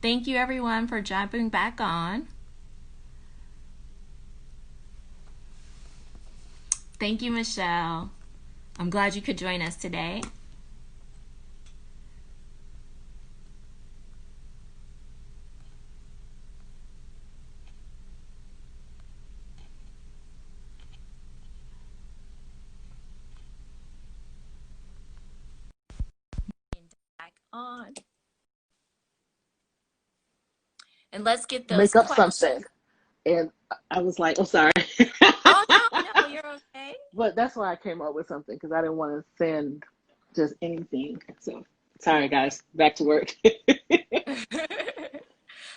Thank you everyone for jumping back on. Thank you, Michelle. I'm glad you could join us today. Back on. And let's get those Make up questions. something. And I was like, oh, sorry. Oh, no, you're okay. But that's why I came up with something because I didn't want to send just anything. So sorry, guys. Back to work.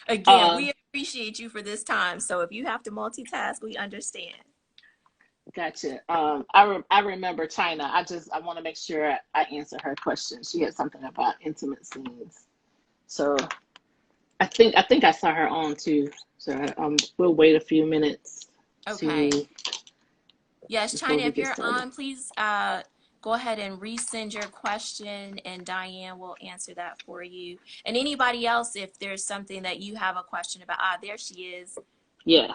Again, um, we appreciate you for this time. So if you have to multitask, we understand. Gotcha. I remember China. I want to make sure I answer her question. She had something about intimate scenes. So I think I saw her on too. So we'll wait a few minutes to Okay. Yes, before China, we if get you're started. on, please go ahead and resend your question, and Diane will answer that for you. And anybody else, if there's something that you have a question about, there she is. Yeah.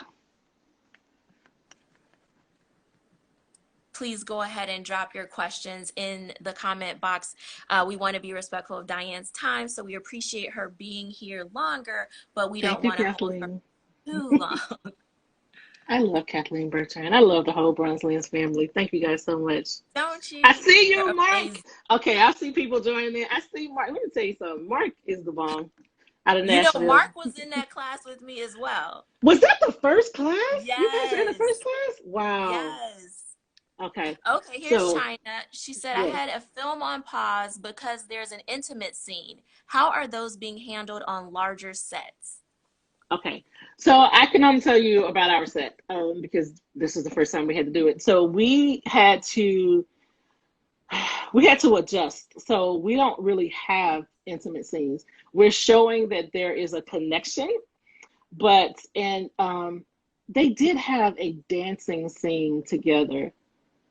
Please go ahead and drop your questions in the comment box. We want to be respectful of Diane's time, so we appreciate her being here longer, but we don't Thank you, want to hold her Kathleen. too long. I love Kathleen Bertrand. I love the whole BronzeLens family. Thank you guys so much. Don't I you? see You're you, Mark. amazing. Okay, I see people joining in. I see Mark. Let me tell you something. Mark is the bomb out of You know, Nashville. Mark was in that class with me as well. Was that the first class? You guys were in the first Yes. class? Wow. Yes. Okay. Okay, here's So, China. She said, I yeah. had a film on pause because there's an intimate scene. How are those being handled on larger sets? Okay. So I can only tell you about our set because this is the first time we had to do it. So we had to adjust. So we don't really have intimate scenes. We're showing that there is a connection, but and they did have a dancing scene together,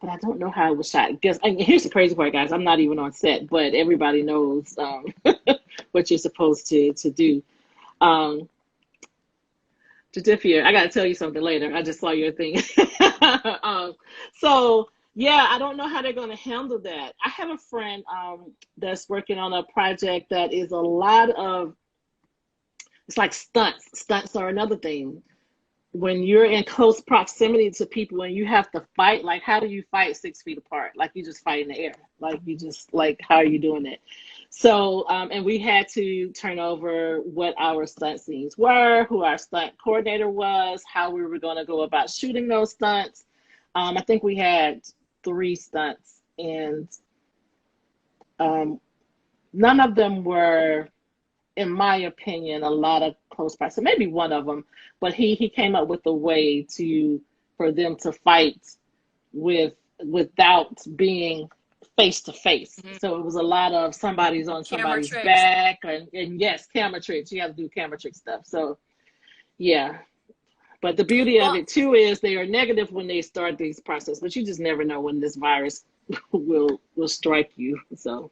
but I don't know how it was shot. Guess and here's the crazy part, guys. I'm not even on set, but everybody knows what you're supposed to do. Um, Jadifia, I gotta tell you something later. I just saw your thing. um, so yeah, I don't know how they're gonna handle that. I have a friend that's working on a project that is a lot of it's like stunts. Stunts are another thing. When you're in close proximity to people and you have to fight, like how do you fight 6 feet apart? Like you just fight in the air. Like you just like how are you doing it? So and we had to turn over what our stunt scenes were, who our stunt coordinator was, how we were going to go about shooting those stunts. I think we had 3 stunts, and um, none of them were, in my opinion, a lot of close price. So maybe one of them, but he came up with a way to for them to fight with without being face to face. Mhm. So it was a lot of somebody's on Camera somebody's tricks. back, and yes, camera tricks. You have to do camera trick stuff. So yeah. But the beauty of Well, it too is they are negative when they start these process, but you just never know when this virus will strike you. So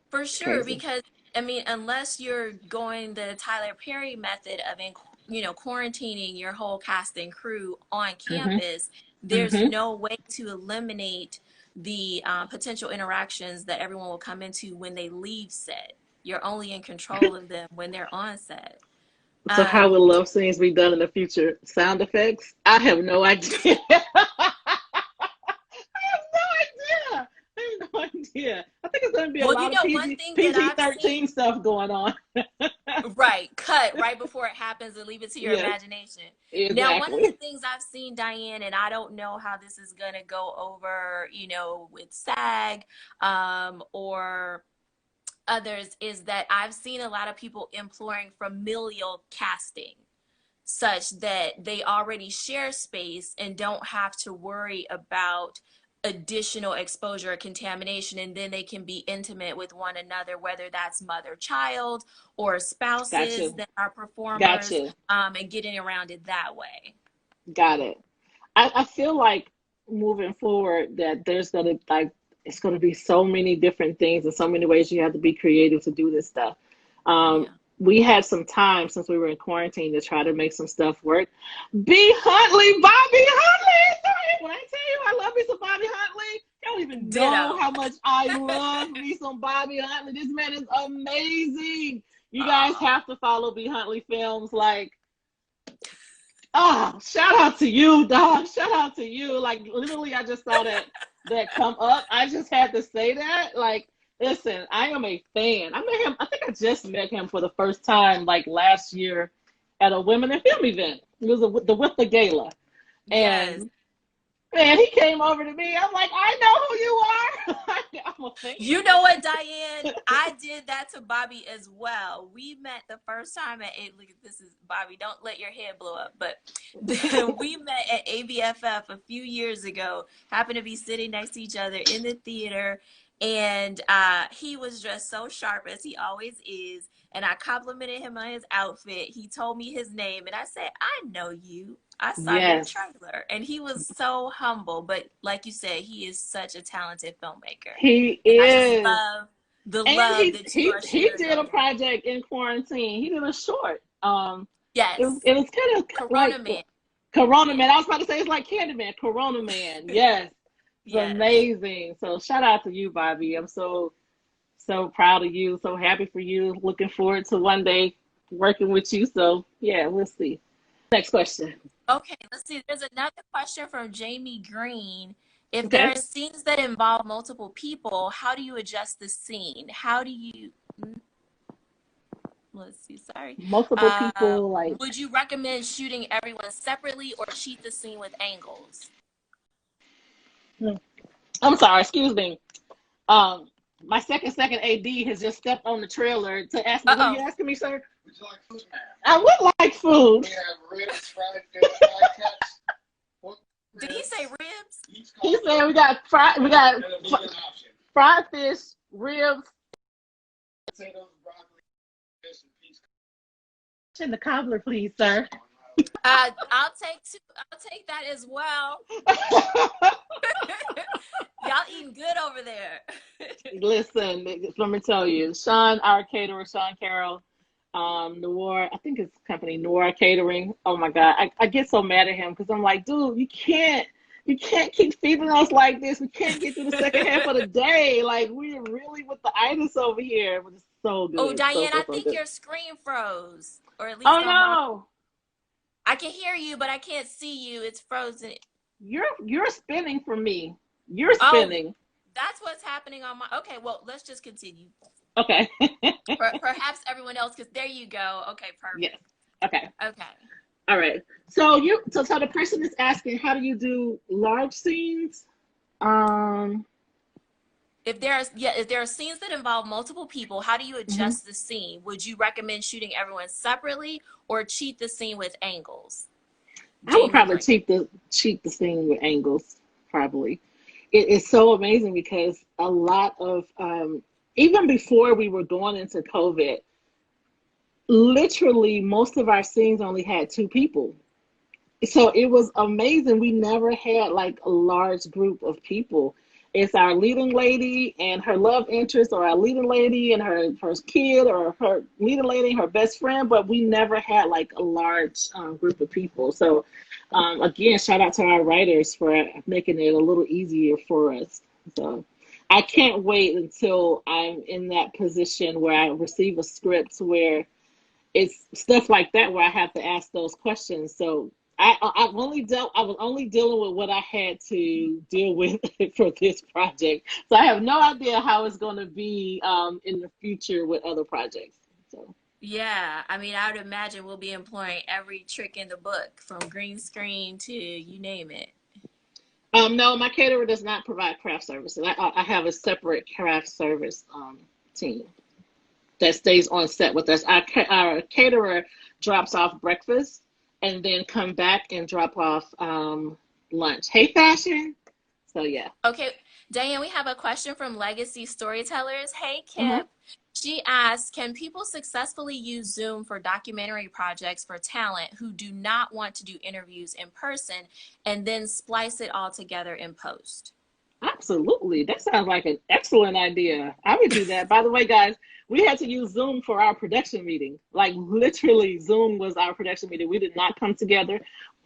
for it's sure, crazy. because I mean, unless you're going the Tyler Perry method of, quarantining your whole cast and crew on Hmm. campus, there's Hmm. no way to eliminate the potential interactions that everyone will come into when they leave set. You're only in control of them when they're on set. So how Um, will love scenes be done in the future? Sound effects? I have no idea. No idea. I have no idea. I think it's going to be a well, you lot of know, one thing that PG I've seen, 13 stuff going on. right, cut right before it happens and leave it to your Yes, imagination. Now, one of the exactly. things I've seen, Diane, and I don't know how this is going to go over, with SAG or others, is that I've seen a lot of people employing familial casting such that they already share space and don't have to worry about additional exposure or contamination, and then they can be intimate with one another, whether that's mother child or spouses Gotcha. that are performers, Gotcha. and getting around it that way. Got it. I feel like moving forward that there's gonna like it's gonna be so many different things and so many ways you have to be creative to do this stuff. Um, Yeah. we had some time since we were in quarantine to try to make some stuff work. B. Huntley, Bobby Huntley. Sorry, when I tell you I love me some Bobby Huntley, you don't even know Ditto. how much I love me some Bobby Huntley. This man is amazing. You guys Oh, have to follow B. Huntley Films. Like, oh, shout out to you, dog. Shout out to you. Like, literally, I just saw that come up. I just had to say that. Like, listen, I am a fan. I met him. I think I just met him for the first time like last year at a women in film event. It was the With the Gala, yes. and man, he came over to me. I'm like, I know who you are. I'm a You fan. know what, Diane? I did that to Bobby as well. We met the first time at A. Look, this is Bobby. Don't let your head blow up. But we met at ABFF a few years ago. Happened to be sitting next to each other in the theater, and he was dressed so sharp as he always is. And I complimented him on his outfit. He told me his name, and I said, "I know you. I saw your Yes, trailer." And he was so humble, but like you said, he is such a talented filmmaker. he And I just is. love the And love he that you he are he sharing did a on that. project in quarantine. He did a short. Yes. It was kind of Corona like Man. Corona Yeah. Man. I was about to say it's like Candyman. Corona Man. Yes, it's Yes. amazing. So shout out to you, Bobby. I'm so proud of you. So happy for you. Looking forward to one day working with you. So yeah, we'll see. Next question. Okay, let's see. There's another question from Jamie Green. If there are Okay. scenes that involve multiple people, how do you adjust the scene? How do you, mm, let's see, sorry. Multiple people like. Would you recommend shooting everyone separately or cheat the scene with angles? Hmm. I'm sorry. Excuse me. Um, my second AD has just stepped on the trailer to ask me, what are you Uh-oh. asking me, sir? Would you like food? I would like food. We have ribs, fried fish, fried cats, pork Did he ribs. say ribs? He said we got fried fish, ribs, potatoes, broccoli, fish, and peas. And the cobbler, please, sir. I'll take two. I'll take that as well. Y'all eating good over there. Listen, let me tell you, Sean, our caterer, Sean Carroll, Noir, I think his company, Noir Catering. Oh my God, I get so mad at him because I'm like, dude, you can't keep feeding us like this. We can't get through the second half of the day. Like we're really with the itis over here, but it's so Oh, good, Diane, I so think good. your screen froze, or at Oh least on my. no, I can hear you, but I can't see you. It's frozen. you're spinning for me. You're Oh, spinning. that's what's happening on my. Okay, well, let's just continue. Okay. Perhaps everyone else, because there you go. Okay, Yes. perfect. Okay. Okay. All right. So the person is asking, how do you do large scenes? Um, If there are scenes that involve multiple people, how do you mhm. adjust the scene? Would you recommend shooting everyone separately or cheat the scene with angles? I would Jamie probably Green. cheat the scene with angles. Probably, it is so amazing because a lot of even before we were going into COVID, literally most of our scenes only had two people. So it was amazing. We never had like a large group of people. It's our leading lady and her love interest, or our leading lady and her kid, or her leading lady and her best friend. But we never had like a large group of people. So again, shout out to our writers for making it a little easier for us. So I can't wait until I'm in that position where I receive a script where it's stuff like that where I have to ask those questions. So I was only dealing with what I had to deal with for this project. So I have no idea how it's going to be in the future with other projects. So Yeah, I mean, I would imagine we'll be employing every trick in the book, from green screen to you name it. no, my caterer does not provide craft services. I have a separate craft service team that stays on set with us. Our caterer drops off breakfast and then come back and drop off lunch. Hey, fashion. So yeah. Okay, Diane, we have a question from Legacy Storytellers. Hey, Hmm. Kip. She asks, can people successfully use Zoom for documentary projects for talent who do not want to do interviews in person and then splice it all together in post? Absolutely. That sounds like an excellent idea. I would do that. By the way, guys, we had to use Zoom for our production meeting. Like literally, Zoom was our production meeting. We did not come together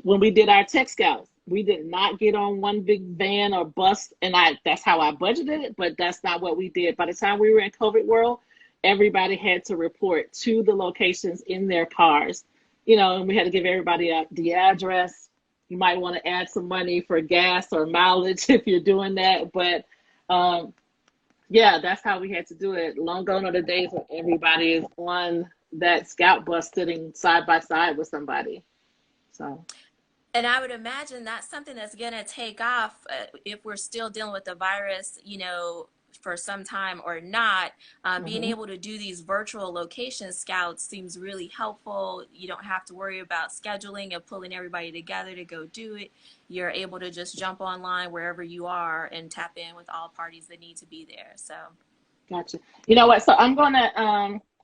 when we did our tech scouts. We did not get on one big van or bus, and that's how I budgeted it, but that's not what we did. By the time we were in COVID world, everybody had to report to the locations in their cars. And we had to give everybody the address. You might want to add some money for gas or mileage if you're doing that. But yeah, that's how we had to do it. Long gone are the days when everybody is on that scout bus sitting side by side with somebody. So, And I would imagine that's something that's going to take off if we're still dealing with the virus, for some time or not. Being mhm. able to do these virtual location scouts seems really helpful. You don't have to worry about scheduling and pulling everybody together to go do it. You're able to just jump online wherever you are and tap in with all parties that need to be there. So, Gotcha. You know what? So I'm gonna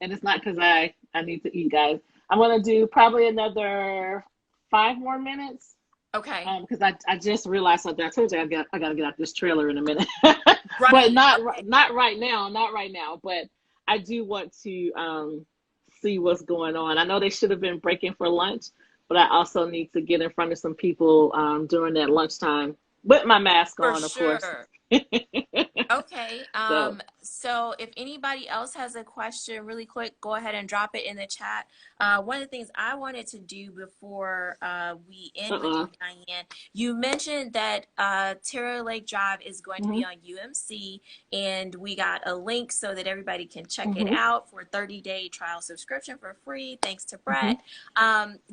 and it's not because I need to eat, guys. I'm gonna do probably another 5 more minutes. okay. Because I just realized something. I told you I gotta get out this trailer in a minute, but Right. Okay. not right now, not right now. But I do want to see what's going on. I know they should have been breaking for lunch, but I also need to get in front of some people during that lunchtime with my mask For on, of course. sure. Okay. So, So if anybody else has a question, really quick, go ahead and drop it in the chat. One of the things I wanted to do before we end with uh-uh. you, Diane, you mentioned that Terra Lake Drive is going to be Hmm. on UMC, and we got a link so that everybody can check it Hmm. out for a 30-day trial subscription for free, thanks to Hmm. Brett.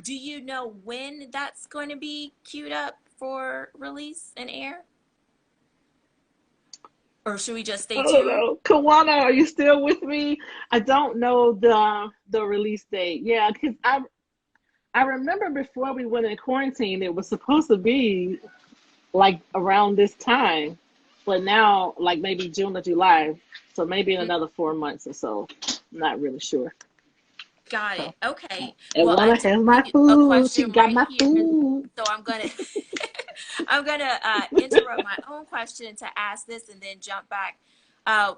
Do you know when that's going to be queued up for release and air? Or should we just I stay don't tuned? know. Kawana, are you still with me? I don't know the release date. Yeah, because I remember before we went in quarantine, it was supposed to be like around this time, but now like maybe June or July, so maybe in another 4 months or so. I'm not really sure. Got So, it. Okay. and Well, I wanna do have my see a food. She question got right my here. food. So I'm gonna I'm gonna interrupt my own question to ask this and then jump back. Uh,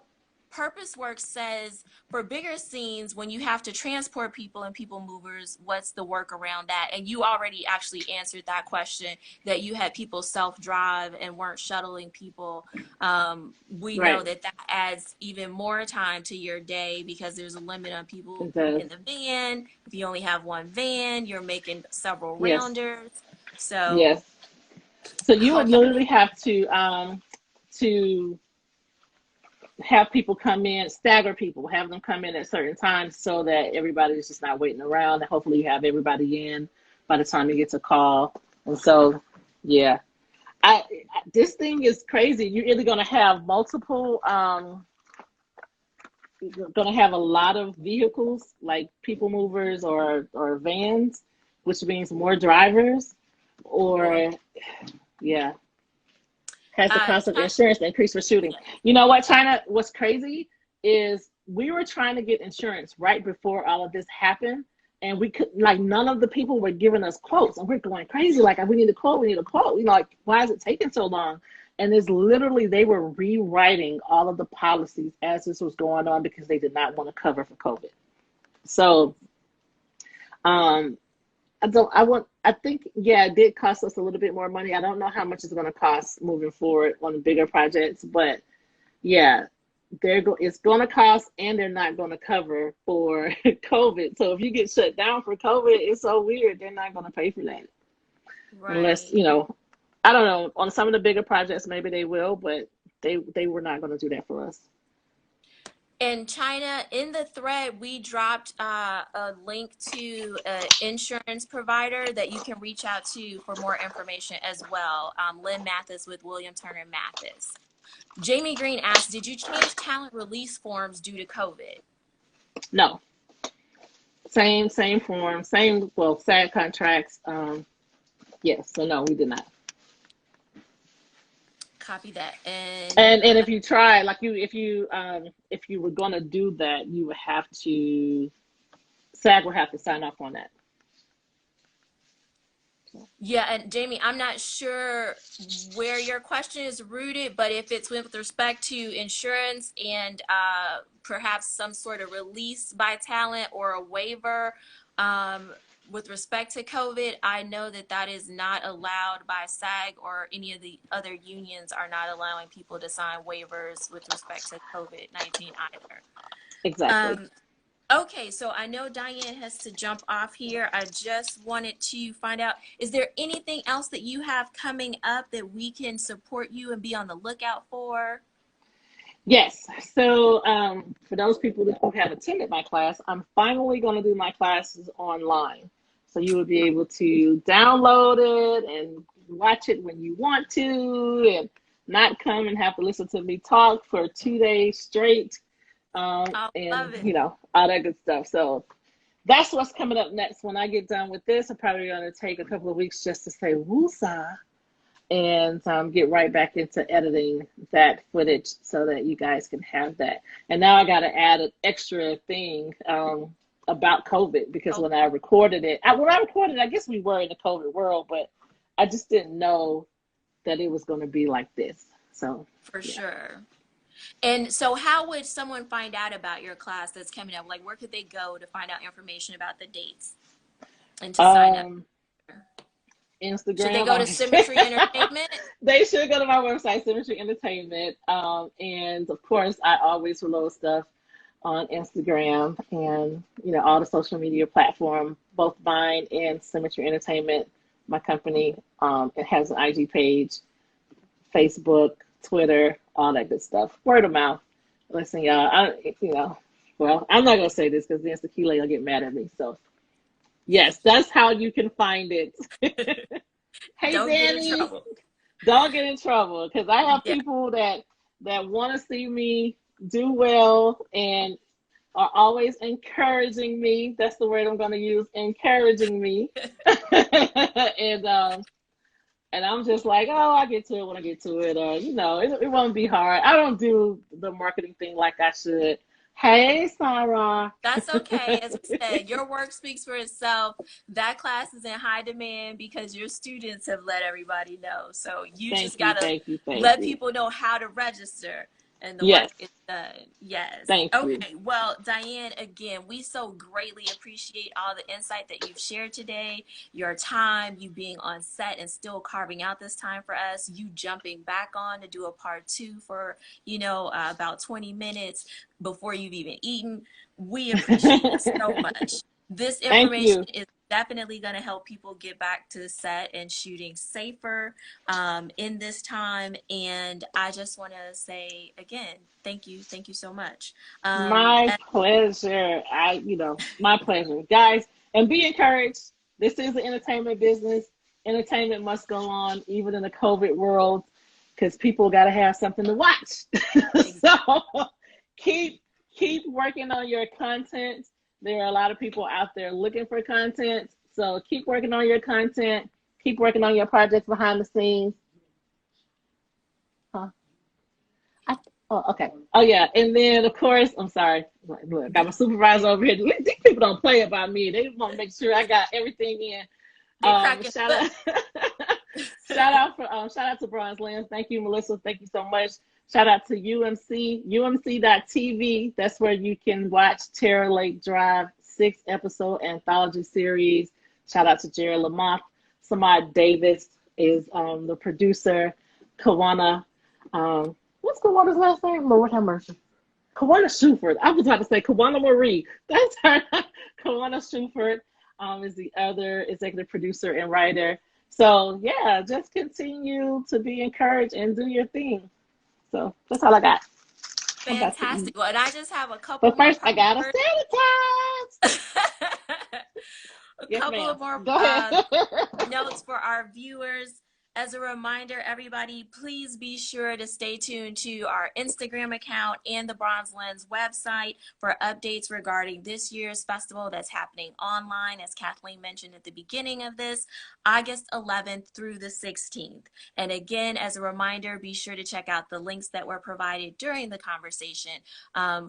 Purpose Work says for bigger scenes, when you have to transport people and people movers, what's the work around that? And you already actually answered that question, that you had people self-drive and weren't shuttling people. We know Right. that that adds even more time to your day because there's a limit on people It does. in the van. If you only have one van, you're making several Yes. rounders. So, Yes. So you would okay. literally have to have people come in, stagger people, have them come in at certain times so that everybody's just not waiting around. And hopefully you have everybody in by the time you get to call. And so, yeah, this thing is crazy. You're either going to have multiple, you're going to have a lot of vehicles like people movers or vans, which means more drivers, Boy. or yeah, has the cost of China, insurance increased for shooting. yeah. You know what, China? What's crazy is we were trying to get insurance right before all of this happened, and we could like none of the people were giving us quotes, and we're going crazy. Like we need a quote, we need a quote. Like why is it taking so long? And it's literally they were rewriting all of the policies as this was going on because they did not want to cover for COVID. So um, I think, yeah, it did cost us a little bit more money. I don't know how much it's going to cost moving forward on the bigger projects, but yeah, it's going to cost and they're not going to cover for COVID. So if you get shut down for COVID, it's so weird. They're not going to pay for that unless, Right. I don't know, on some of the bigger projects, maybe they will, but they were not going to do that for us. In China, in the thread, we dropped a link to an insurance provider that you can reach out to for more information as well. Lynn Mathis with William Turner Mathis. Jamie Green asked, did you change talent release forms due to COVID? No, same form, same, well, SAG contracts. Yes, so no, we did not. Copy that. And And if you try, like if you were gonna do that, you would have to SAG would have to sign off on that. Yeah, and Jamie, I'm not sure where your question is rooted, but if it's with respect to insurance and perhaps some sort of release by talent or a waiver um, with respect to COVID, I know that that is not allowed by SAG, or any of the other unions are not allowing people to sign waivers with respect to COVID-19 either. Exactly. Um, Okay, so I know Dianne has to jump off here. I just wanted to find out, is there anything else that you have coming up that we can support you and be on the lookout for? Yes. So for those people who have attended my class, I'm finally going to do my classes online. So you will be able to download it and watch it when you want to, and not come and have to listen to me talk for 2 days straight, I and love it. all that good stuff. So that's what's coming up next. When I get done with this, I'm probably going to take a couple of weeks just to say woosah, and get right back into editing that footage so that you guys can have that. And now I got to add an extra thing about COVID, because Oh, when I recorded it, I guess we were in the COVID world, but I just didn't know that it was going to be like this. So, for yeah. sure. And so how would someone find out about your class that's coming up? Like, where could they go to find out information about the dates and to sign up? Um, Should they Instagram. go to Symmetry Entertainment? They should go to my website, Symmetry Entertainment. And of course, I always load stuff on Instagram and all the social media platform, both mine and Symmetry Entertainment. My company, it has an IG page, Facebook, Twitter, all that good stuff. Word of mouth. Listen, y'all, well, I'm not gonna say this because then Tequila will get mad at me. So yes, that's how you can find it. Hey, Don't get in Danny. trouble. Don't get in trouble, because I have Yeah. people that want to see me do well and are always encouraging me. That's the word I'm going to use, encouraging me. and and I'm just like, oh, I get to it when I get to it. It won't be hard. I don't do the marketing thing like I should. Hey, Sarah. That's okay. As we said, your work speaks for itself. That class is in high demand because your students have let everybody know. So you Thank just you, got to thank you, thank let you. people know how to register, and the Yes, work is done. Yes. thank you. Okay. Well, Dianne, again, we so greatly appreciate all the insight that you've shared today, your time, you being on set and still carving out this time for us, you jumping back on to do a part two for, about 20 minutes before you've even eaten. We appreciate it so much. This Thank information you. is definitely going to help people get back to set and shooting safer in this time. And I just want to say again, thank you. Thank you so much. My And pleasure. My pleasure. Guys, and be encouraged. This is the entertainment business. Entertainment must go on, even in the COVID world, because people got to have something to watch. So keep keep working on your content. There are a lot of people out there looking for content. So keep working on your content. Keep working on your projects behind the scenes. Huh? I, oh, okay. Oh, yeah. And then, of course, I'm sorry. Look, got my supervisor over here. These people don't play about me. They want to make sure I got everything in. they cracking Shout up. out, shout out to BronzeLens. Thank you, Melissa. Thank you so much. Shout out to UMC, UMC.TV. That's where you can watch Terror Lake Drive 6 episode anthology series. Shout out to Jared Lamont. Samad Davis is the producer. Kawana, what's Kawana's last name? Lord have mercy. Kawana Shuford. I was about to say Kawana Marie. That's her. Kawana Shuford is the other executive producer and writer. So yeah, just continue to be encouraged and do your thing. So that's all I got. I'm about to eat. Fantastic. Well, and I just have a couple But more first, I gotta sanitize. a Yes, couple ma'am. of more Go ahead. notes for our viewers. As a reminder, everybody, please be sure to stay tuned to our Instagram account and the BronzeLens website for updates regarding this year's festival that's happening online, as Kathleen mentioned at the beginning of this, August 11th through the 16th. And again, as a reminder, be sure to check out the links that were provided during the conversation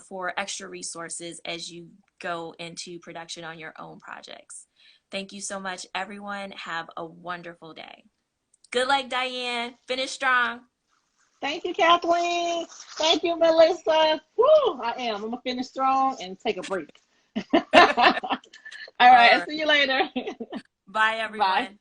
for extra resources as you go into production on your own projects. Thank you so much, everyone. Have a wonderful day. Good luck, Dianne. Finish strong. Thank you, Kathleen. Thank you, Melissa. Woo, I am. I'm going to finish strong and take a break. All All right. right. See you later. Bye, Bye. everyone.